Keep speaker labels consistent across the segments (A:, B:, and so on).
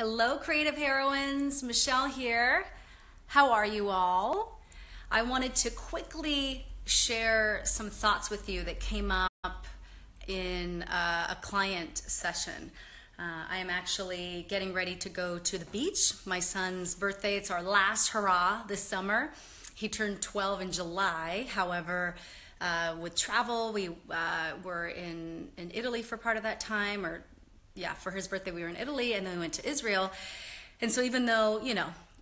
A: Hello, creative heroines. Michelle here. How are you all? I wanted to quickly share some thoughts with you that came up in a client session. I am actually getting ready to go to the beach. My son's birthday, it's our last hurrah this summer. He turned 12 in July. However, with travel, we were in Italy for part of that time, for his birthday we were in Italy, and then we went to Israel. And so even though,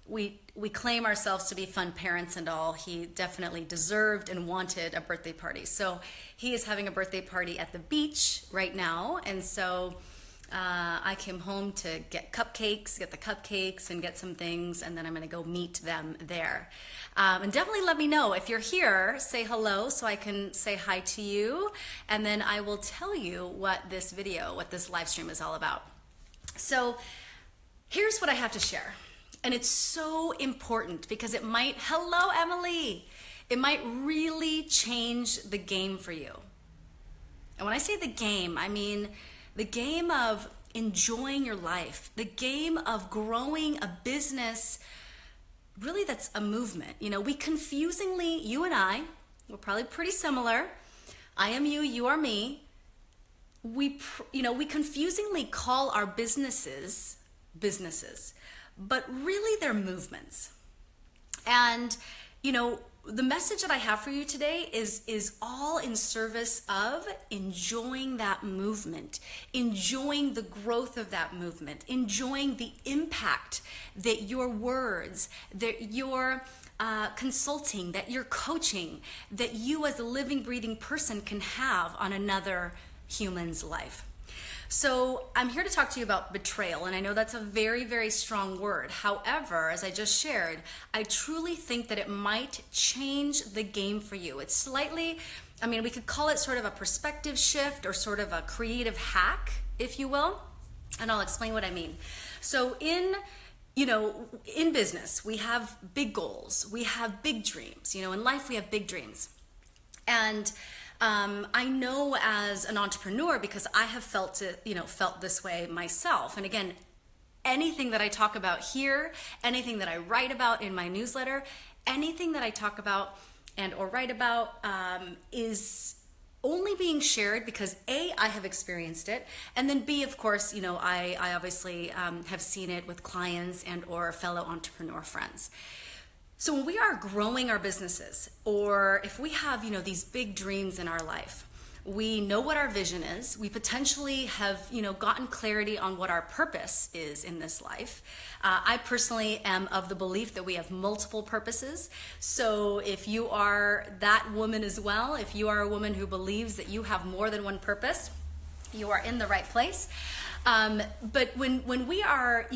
A: we claim ourselves to be fun parents and all, he definitely deserved and wanted a birthday party. So he is having a birthday party at the beach right now. And so I came home to get the cupcakes and get some things, and then I'm gonna go meet them there. And definitely let me know if you're here, say hello so I can say hi to you, and then I will tell you what this live stream is all about. So here's what I have to share. And it's so important because hello Emily, it might really change the game for you. And when I say the game, I mean the game of enjoying your life, the game of growing a business, really that's a movement. We confusingly, you and I, we're probably pretty similar. I am you, you are me. We confusingly call our businesses, but really they're movements. And, the message that I have for you today is all in service of enjoying that movement, enjoying the growth of that movement, enjoying the impact that your words, that your consulting, that your coaching, that you as a living, breathing person can have on another human's life. So I'm here to talk to you about betrayal, and I know that's a very, very strong word. However, as I just shared, I truly think that it might change the game for you. It's slightly, we could call it sort of a perspective shift or sort of a creative hack, if you will, and I'll explain what I mean. So in business, we have big goals, we have big dreams. In life, we have big dreams. And I know as an entrepreneur, because I have felt this way myself. And again, anything that I talk about here, anything that I write about in my newsletter, anything that I talk about or write about is only being shared because A, I have experienced it, and then B, of course, I obviously have seen it with clients and or fellow entrepreneur friends. So when we are growing our businesses, or if we have, these big dreams in our life, we know what our vision is. We potentially have, gotten clarity on what our purpose is in this life. I personally am of the belief that we have multiple purposes. So if you are that woman as well, if you are a woman who believes that you have more than one purpose, you are in the right place. But when we are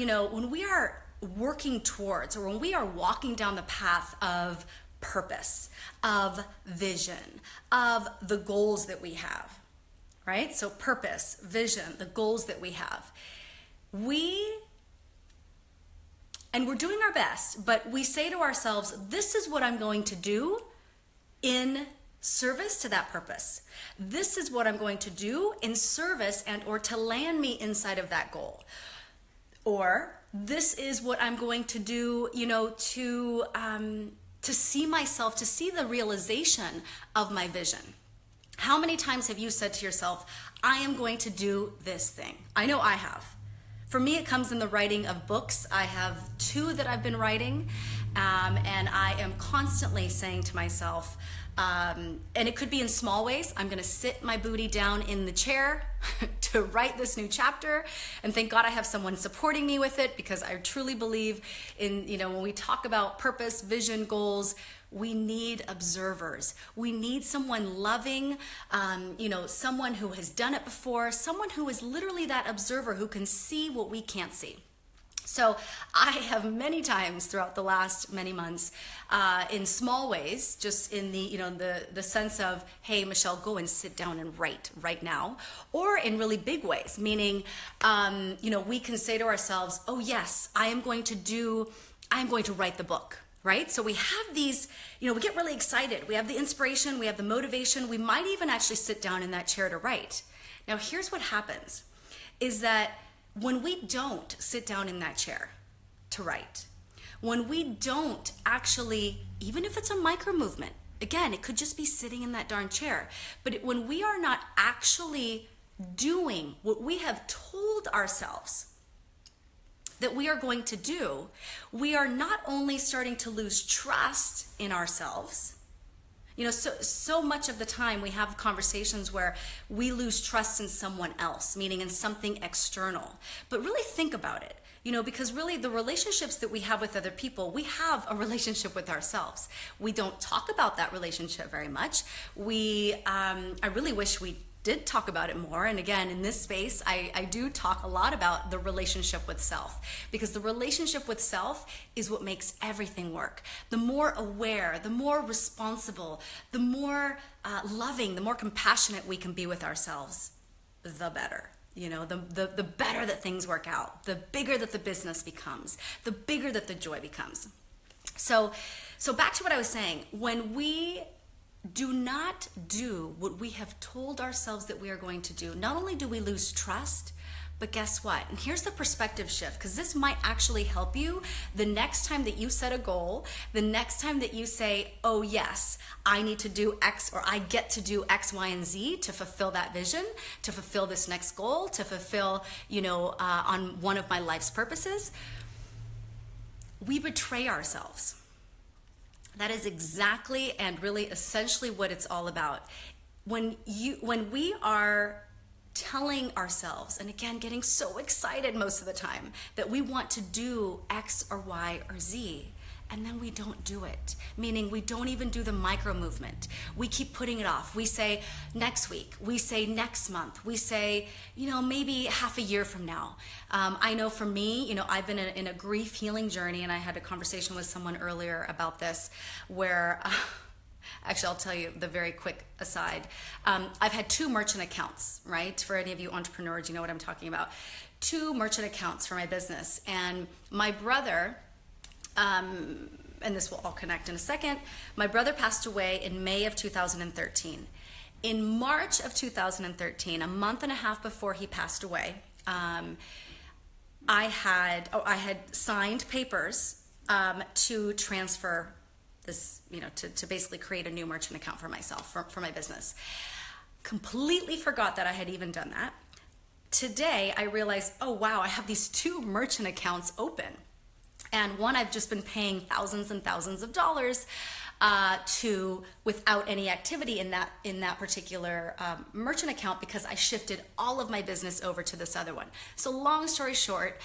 A: working towards, or when we are walking down the path of purpose, of vision, of the goals that we have, right? So purpose, vision, the goals that we have. And we're doing our best, but we say to ourselves, this is what I'm going to do in service to that purpose. This is what I'm going to do in service and or to land me inside of that goal. Or this is what I'm going to do, to see myself, to see the realization of my vision. How many times have you said to yourself, I am going to do this thing? I know I have. For me, it comes in the writing of books. I have 2 that I've been writing, and I am constantly saying to myself, and it could be in small ways. I'm going to sit my booty down in the chair to write this new chapter, and thank God I have someone supporting me with it, because I truly believe in, when we talk about purpose, vision, goals, we need observers. We need someone loving, someone who has done it before, someone who is literally that observer who can see what we can't see. So I have many times throughout the last many months, in small ways, just in the sense of, hey, Michelle, go and sit down and write right now, or in really big ways, meaning, we can say to ourselves, oh yes, I am going to write the book, right? So we have these, we get really excited. We have the inspiration, we have the motivation. We might even actually sit down in that chair to write. Now, here's what happens, is that when we don't sit down in that chair to write, when we don't actually, even if it's a micro movement, again, it could just be sitting in that darn chair, but when we are not actually doing what we have told ourselves that we are going to do, we are not only starting to lose trust in ourselves. You know, so much of the time we have conversations where we lose trust in someone else, meaning in something external. But really think about it, you know, because really the relationships that we have with other people, we have a relationship with ourselves. We don't talk about that relationship very much. I really wish we did talk about it more. And again, in this space, I do talk a lot about the relationship with self, because the relationship with self is what makes everything work. The more aware, the more responsible, the more loving, the more compassionate we can be with ourselves, the better. You know, the better that things work out, the bigger that the business becomes, the bigger that the joy becomes. So back to what I was saying, when we do not do what we have told ourselves that we are going to do, not only do we lose trust, but guess what? And here's the perspective shift, because this might actually help you the next time that you set a goal, the next time that you say, oh yes, I need to do X, or I get to do X, Y, and Z to fulfill that vision, to fulfill this next goal, to fulfill, you know, on one of my life's purposes. We betray ourselves. That is exactly and really essentially what it's all about. When we are telling ourselves, and again, getting so excited most of the time that we want to do X or Y or Z, and then we don't do it, meaning we don't even do the micro movement. We keep putting it off. We say next week, we say next month, we say, you know, maybe half a year from now. I know for me, you know, I've been in a grief healing journey, and I had a conversation with someone earlier about this where, actually, I'll tell you the very quick aside. I've had 2 merchant accounts, right? For any of you entrepreneurs, you know what I'm talking about. 2 merchant accounts for my business. And my brother, and this will all connect in a second, my brother passed away in May of 2013. In March of 2013, a month and a half before he passed away, I had signed papers to transfer this, you know, to basically create a new merchant account for myself, for my business. Completely forgot that I had even done that. Today, I realized, oh wow, I have these 2 merchant accounts open. And one I've just been paying thousands and thousands of dollars to without any activity in that particular merchant account, because I shifted all of my business over to this other one. So long story short,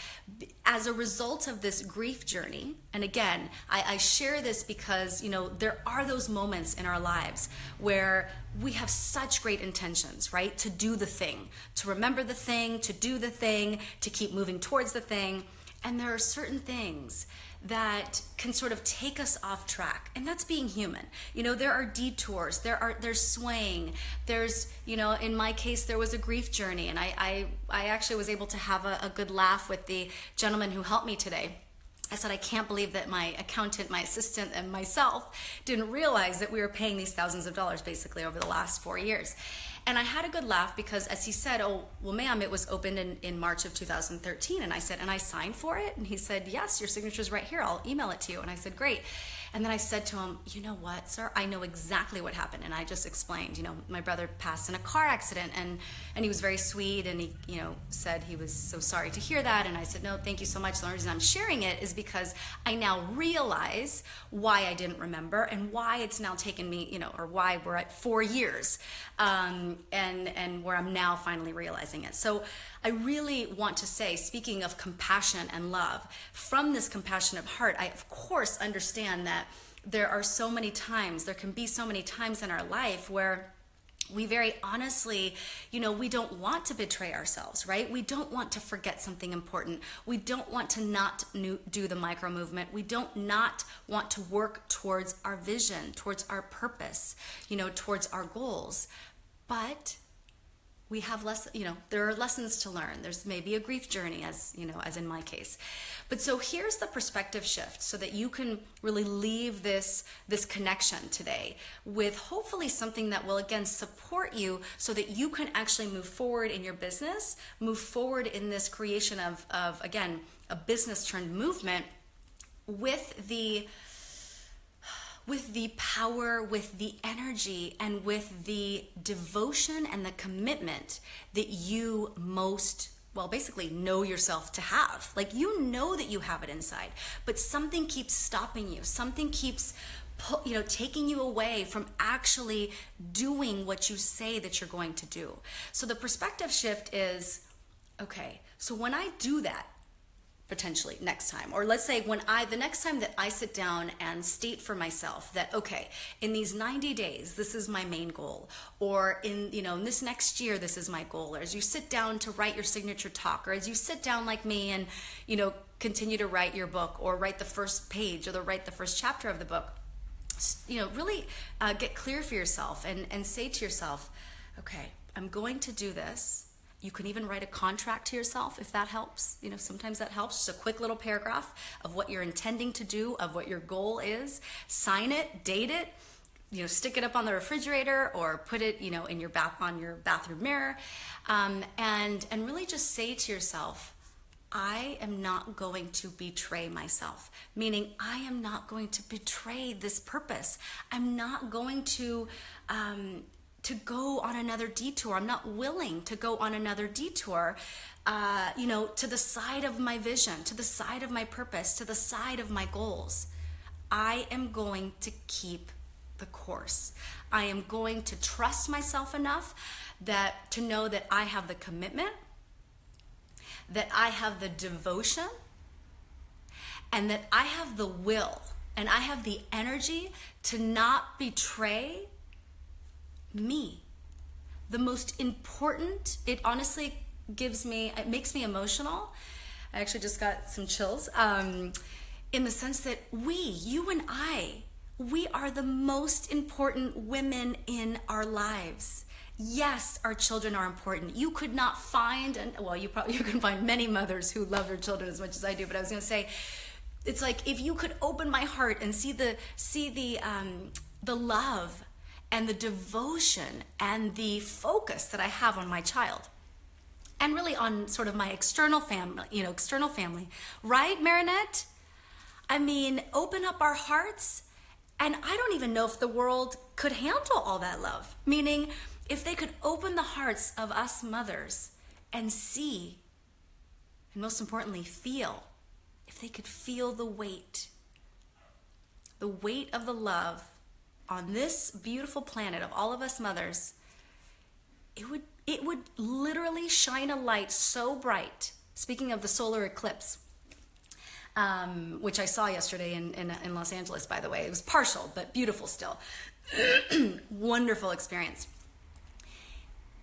A: as a result of this grief journey, and again, I share this because, you know, there are those moments in our lives where we have such great intentions, right? To do the thing, to remember the thing, to do the thing, to keep moving towards the thing. And there are certain things that can sort of take us off track, and that's being human. You know, there are detours, there's swaying, there's, you know, in my case, there was a grief journey, and I actually was able to have a good laugh with the gentleman who helped me today. I said, I can't believe that my accountant, my assistant, and myself didn't realize that we were paying these thousands of dollars basically over the last 4 years. And I had a good laugh because, as he said, oh, well, ma'am, it was opened in March of 2013. And I said, and I signed for it? And he said, yes, your signature's right here. I'll email it to you. And I said, great. And then I said to him, you know what, sir? I know exactly what happened. And I just explained, you know, my brother passed in a car accident, and he was very sweet, and he, you know, said he was so sorry to hear that. And I said, no, thank you so much. The only reason I'm sharing it is because I now realize why I didn't remember and why it's now taken me, you know, or why we're at 4 years, and where I'm now finally realizing it. So I really want to say, speaking of compassion and love, from this compassionate heart, I of course understand that there are so many times, there can be so many times in our life where we very honestly, you know, we don't want to betray ourselves, right? We don't want to forget something important. We don't want to not do the micro movement. We don't not want to work towards our vision, towards our purpose, you know, towards our goals. But we have less, there are lessons to learn. There's maybe a grief journey, as as in my case. But so here's the perspective shift, so that you can really leave this connection today with hopefully something that will again support you, so that you can actually move forward in your business, move forward in this creation of again, a business turned movement with the power, with the energy, and with the devotion and the commitment that you most, well, basically know yourself to have. Like, you know that you have it inside, but something keeps stopping you. Something keeps, taking you away from actually doing what you say that you're going to do. So the perspective shift is, okay, so when I do that, potentially next time, or let's say the next time that I sit down and state for myself that, okay, in these 90 days, this is my main goal, or in this next year, this is my goal, or as you sit down to write your signature talk, or as you sit down like me and, continue to write your book, or write the first page, or write the first chapter of the book, really get clear for yourself and say to yourself, okay, I'm going to do this. You can even write a contract to yourself if that helps. Sometimes that helps. Just a quick little paragraph of what you're intending to do, of what your goal is. Sign it, date it, stick it up on the refrigerator, or put it, in your on your bathroom mirror, and really just say to yourself, I am not going to betray myself. Meaning, I am not going to betray this purpose. I'm not going to go on another detour. I'm not willing to go on another detour, to the side of my vision, to the side of my purpose, to the side of my goals. I am going to keep the course. I am going to trust myself enough to know that I have the commitment, that I have the devotion, and that I have the will, and I have the energy to not betray me. The most important, it honestly it makes me emotional. I actually just got some chills, in the sense that you and I, we are the most important women in our lives. Yes, our children are important. You could not find, you can find many mothers who love their children as much as I do, but I was going to say, it's like, if you could open my heart and see the love and the devotion and the focus that I have on my child, and really on sort of my external family, right, Marinette? I mean, open up our hearts, and I don't even know if the world could handle all that love. Meaning, if they could open the hearts of us mothers and see, and most importantly, feel, if they could feel the weight of the love on this beautiful planet of all of us mothers, it would literally shine a light so bright. Speaking of the solar eclipse, which I saw yesterday in Los Angeles, by the way. It was partial, but beautiful still. Wonderful experience.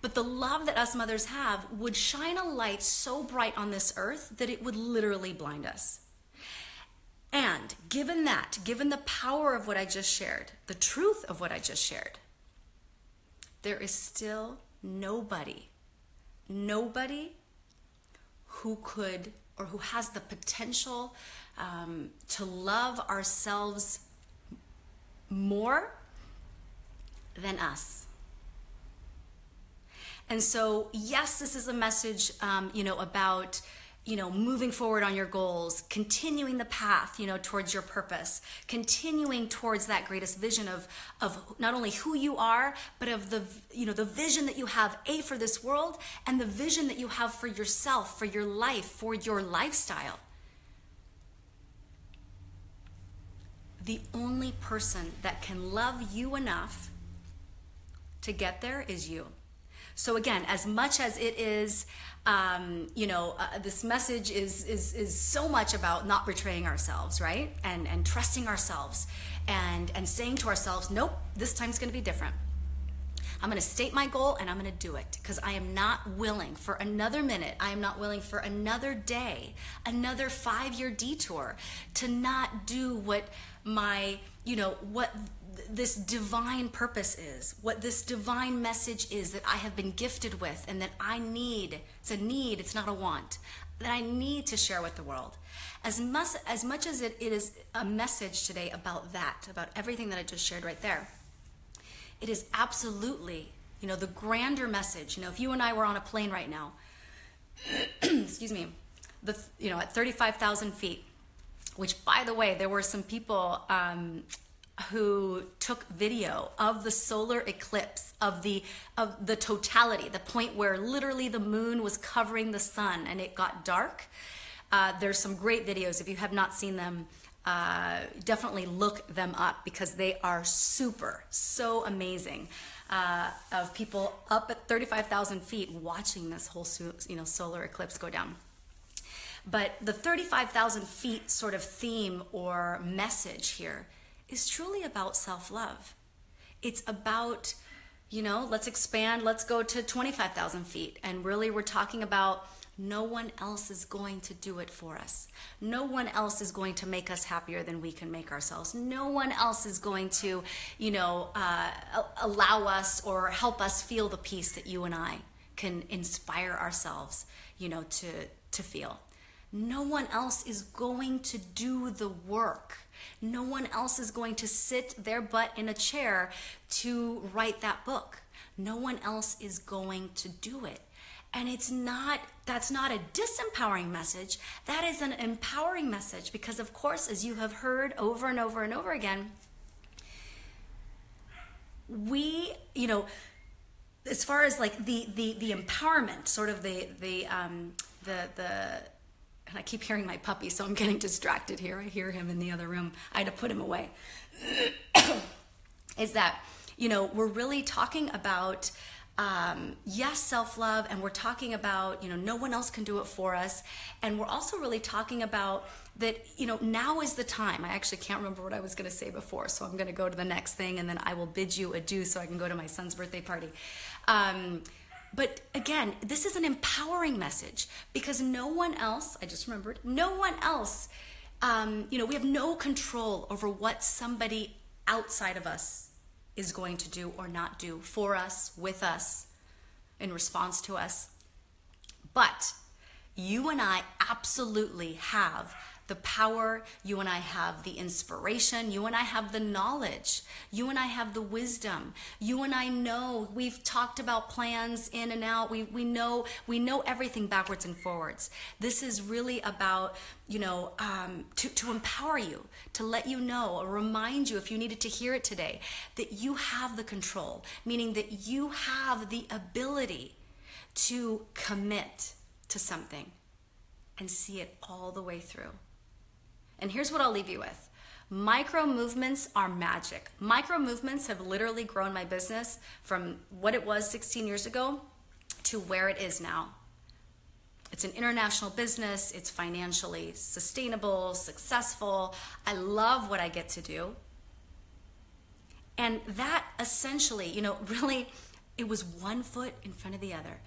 A: But the love that us mothers have would shine a light so bright on this earth that it would literally blind us. And given the power of what I just shared, the truth of what I just shared, there is still nobody who could, or who has the potential to love ourselves more than us. And so, yes, this is a message, about, moving forward on your goals, continuing the path, towards your purpose, continuing towards that greatest vision of not only who you are, but of the vision that you have, for this world, and the vision that you have for yourself, for your life, for your lifestyle. The only person that can love you enough to get there is you. So again, as much as it is, this message is so much about not betraying ourselves, right? And trusting ourselves and saying to ourselves, nope, this time's going to be different. I'm going to state my goal and I'm going to do it, because I am not willing for another minute. I am not willing for another day, another 5-year detour to not do what my what this divine purpose is, what this divine message is that I have been gifted with and that I need. It's a need, it's not a want, that I need to share with the world. As much as it is a message today about that, about everything that I just shared right there, it is absolutely, the grander message. If you and I were on a plane right now, excuse me, at 35,000 feet, which, by the way, there were some people who took video of the solar eclipse, of the totality, the point where literally the moon was covering the sun and it got dark. There's some great videos. If you have not seen them, definitely look them up, because they are so amazing, of people up at 35,000 feet watching this whole solar eclipse go down. But the 35,000 feet sort of theme or message here is truly about self-love. It's about, let's expand, let's go to 25,000 feet. And really we're talking about no one else is going to do it for us. No one else is going to make us happier than we can make ourselves. No one else is going to, allow us or help us feel the peace that you and I can inspire ourselves, to feel. No one else is going to do the work. No one else is going to sit their butt in a chair to write that book. No one else is going to do it. And that's not a disempowering message. That is an empowering message, because of course, as you have heard over and over and over again, we, as far as like the empowerment, sort of and I keep hearing my puppy, so I'm getting distracted here. I hear him in the other room. I had to put him away. Is that, we're really talking about, yes, self-love, and we're talking about, no one else can do it for us. And we're also really talking about that, now is the time. I actually can't remember what I was going to say before, so I'm going to go to the next thing, and then I will bid you adieu so I can go to my son's birthday party. But again, this is an empowering message, because no one else, I just remembered, no one else, we have no control over what somebody outside of us is going to do or not do for us, with us, in response to us. But you and I absolutely have the power, you and I have the inspiration, you and I have the knowledge, you and I have the wisdom, you and I know, we've talked about plans in and out, we know everything backwards and forwards. This is really about, to empower you, to let you know, or remind you, if you needed to hear it today, that you have the control, meaning that you have the ability to commit to something and see it all the way through. And here's what I'll leave you with. Micro movements are magic. Micro movements have literally grown my business from what it was 16 years ago to where it is now. It's an international business. It's financially sustainable, successful. I love what I get to do. And that essentially, really, it was one foot in front of the other.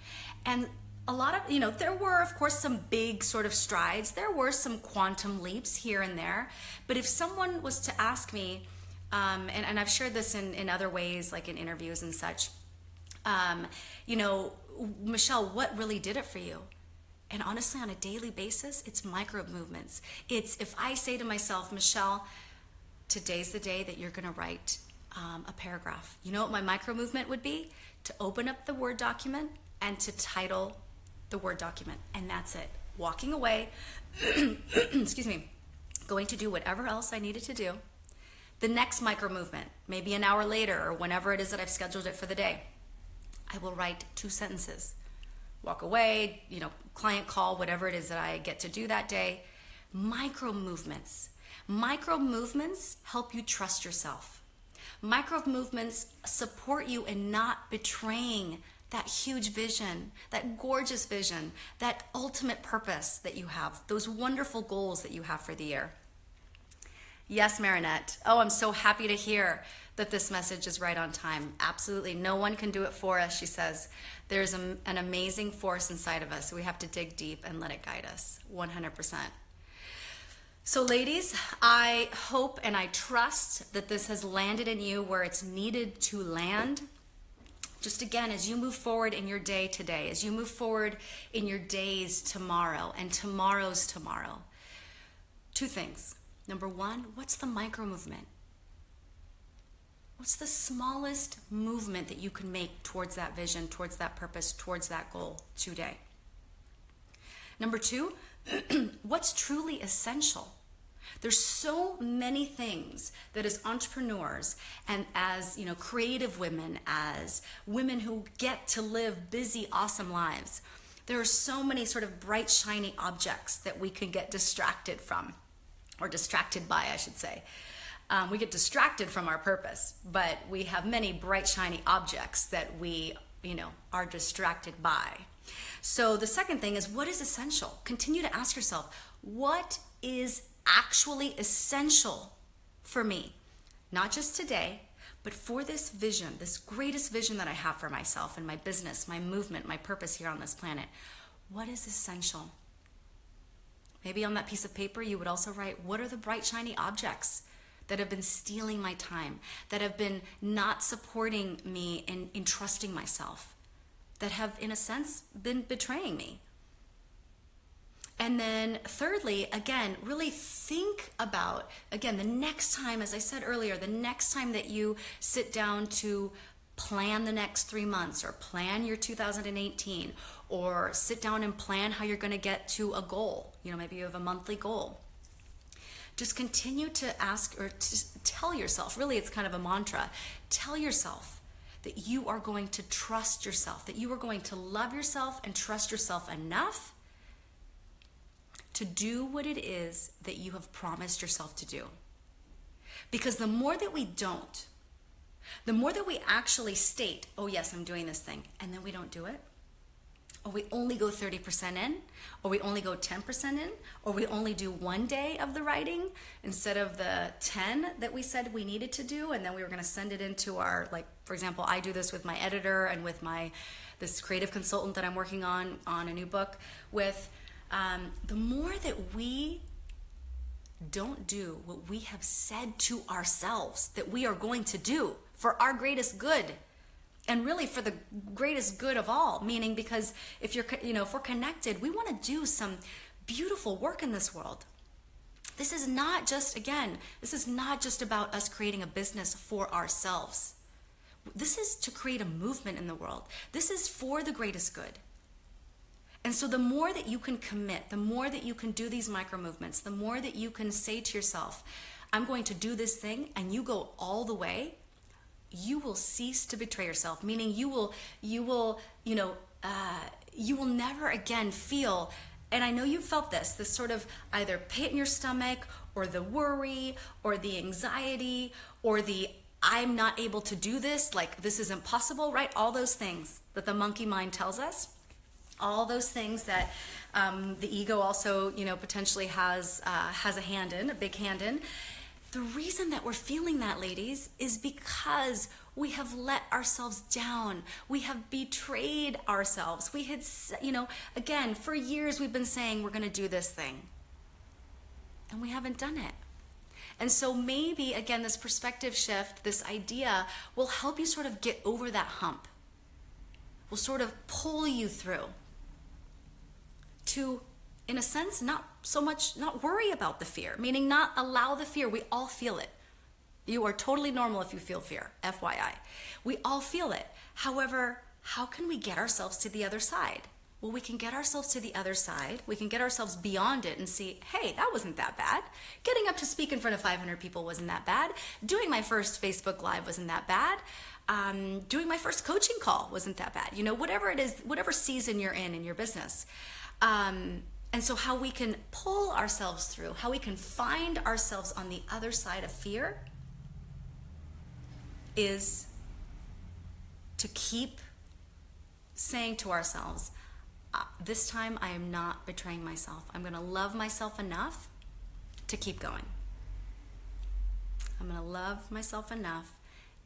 A: And a lot of, there were, of course, some big sort of strides. There were some quantum leaps here and there. But if someone was to ask me, and I've shared this in other ways, like in interviews and such, Michelle, what really did it for you? And honestly, on a daily basis, it's micro movements. It's if I say to myself, Michelle, today's the day that you're going to write a paragraph. You know what my micro movement would be? To open up the Word document and to title the Word document, and that's it. Walking away, excuse me, going to do whatever else I needed to do. The next micro movement, maybe an hour later or whenever it is that I've scheduled it for the day, I will write 2 sentences. Walk away, client call, whatever it is that I get to do that day. Micro movements. Micro movements help you trust yourself. Micro movements support you in not betraying that huge vision, that gorgeous vision, that ultimate purpose that you have, those wonderful goals that you have for the year. Yes, Marinette. Oh, I'm so happy to hear that this message is right on time. Absolutely. No one can do it for us, she says. There's an amazing force inside of us. So we have to dig deep and let it guide us, 100%. So ladies, I hope and I trust that this has landed in you where it's needed to land. Just again, as you move forward in your day today, as you move forward in your days tomorrow and tomorrow's tomorrow, two things. Number one, what's the micro movement? What's the smallest movement that you can make towards that vision, towards that purpose, towards that goal today? Number two, what's truly essential? There's so many things that as entrepreneurs and as, creative women, as women who get to live busy, awesome lives, there are so many sort of bright, shiny objects that we can get distracted from, or distracted by, I should say. We get distracted from our purpose, but we have many bright, shiny objects that we, are distracted by. So the second thing is, what is essential? Continue to ask yourself, what is actually essential for me? Not just today, but for this vision, this greatest vision that I have for myself and my business, my movement, my purpose here on this planet. What is essential? Maybe on that piece of paper, you would also write, what are the bright, shiny objects that have been stealing my time, that have been not supporting me in trusting myself, that have, in a sense, been betraying me? And then thirdly, again, really think about, again, the next time, as I said earlier, the next time that you sit down to plan the next 3 months or plan your 2018 or sit down and plan how you're going to get to a goal. Maybe you have a monthly goal. Just continue to ask or to tell yourself, really it's kind of a mantra, tell yourself that you are going to trust yourself, that you are going to love yourself and trust yourself enough to do what it is that you have promised yourself to do. Because the more that we don't, the more that we actually state, oh yes, I'm doing this thing, and then we don't do it, or we only go 30% in, or we only go 10% in, or we only do 1 day of the writing instead of the 10 that we said we needed to do, and then we were going to send it into our, for example, I do this with my editor and with this creative consultant that I'm working on a new book with. The more that we don't do what we have said to ourselves that we are going to do for our greatest good, and really for the greatest good of all, meaning because if we're connected, we want to do some beautiful work in this world. This is not just about us creating a business for ourselves. This is to create a movement in the world. This is for the greatest good. And so the more that you can commit, the more that you can do these micro movements, the more that you can say to yourself, I'm going to do this thing, and you go all the way, you will cease to betray yourself, meaning you will never again feel, and I know you felt this sort of either pit in your stomach or the worry or the anxiety or the I'm not able to do this, like this is impossible, right? All those things that the monkey mind tells us. All those things that the ego also, potentially has a big hand in. The reason that we're feeling that, ladies, is because we have let ourselves down. We have betrayed ourselves. We had, again, for years we've been saying we're going to do this thing, and we haven't done it. And so maybe, again, this perspective shift, this idea will help you sort of get over that hump. Will sort of pull you through to, in a sense, not worry about the fear, meaning not allow the fear. We all feel it. You are totally normal if you feel fear, FYI. We all feel it. However, how can we get ourselves to the other side? Well, we can get ourselves to the other side. We can get ourselves beyond it and see, hey, that wasn't that bad. Getting up to speak in front of 500 people wasn't that bad. Doing my first Facebook Live wasn't that bad. Doing my first coaching call wasn't that bad. Whatever it is, whatever season you're in your business. And so how we can pull ourselves through, how we can find ourselves on the other side of fear is to keep saying to ourselves, this time I am not betraying myself. I'm going to love myself enough to keep going. I'm going to love myself enough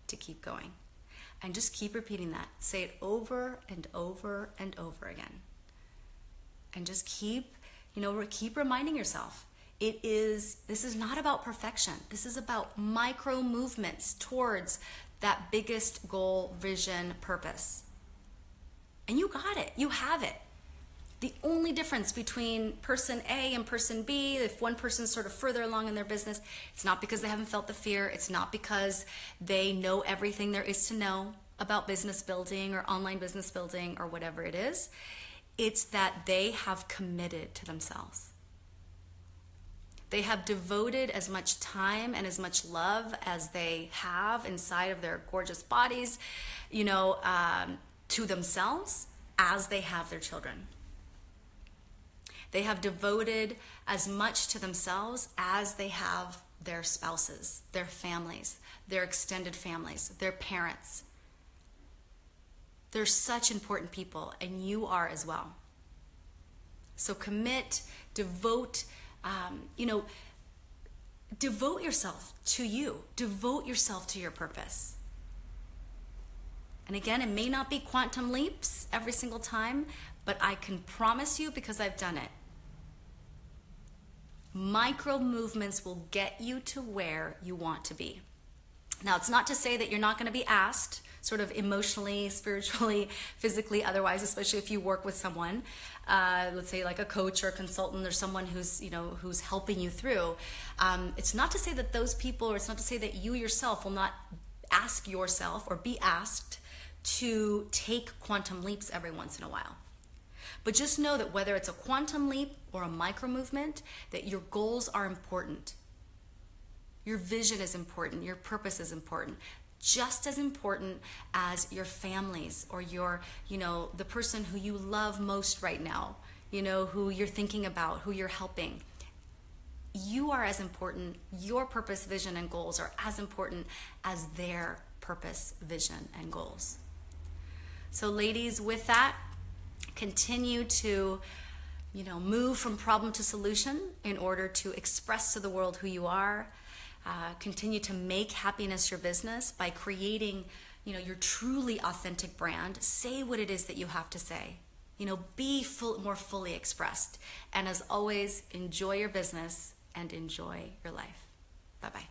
A: to keep going. And just keep repeating that. Say it over and over and over again. And just keep reminding yourself, This is not about perfection. This is about micro movements towards that biggest goal, vision, purpose. And you got it. You have it. The only difference between person A and person B, if one person's sort of further along in their business, it's not because they haven't felt the fear. It's not because they know everything there is to know about business building or online business building or whatever it is. It's that they have committed to themselves. They have devoted as much time and as much love as they have inside of their gorgeous bodies, to themselves as they have their children. They have devoted as much to themselves as they have their spouses, their families, their extended families, their parents. They're such important people, and you are as well. So commit, devote, devote yourself to you. Devote yourself to your purpose. And again, it may not be quantum leaps every single time, but I can promise you, because I've done it, micro movements will get you to where you want to be. Now, it's not to say that you're not going to be asked, sort of emotionally, spiritually, physically, otherwise, especially if you work with someone, let's say like a coach or a consultant or someone who's helping you through. It's not to say that those people, or it's not to say that you yourself will not ask yourself or be asked to take quantum leaps every once in a while. But just know that whether it's a quantum leap or a micro movement, that your goals are important. Your vision is important. Your purpose is important. Just as important as your families or the person who you love most right now, who you're thinking about, who you're helping. You are as important. Your purpose, vision, and goals are as important as their purpose, vision, and goals. So ladies, with that, continue to move from problem to solution in order to express to the world who you are. Continue to make happiness your business by creating your truly authentic brand. Say what it is that you have to say. Be more fully expressed. And as always, enjoy your business and enjoy your life. Bye-bye.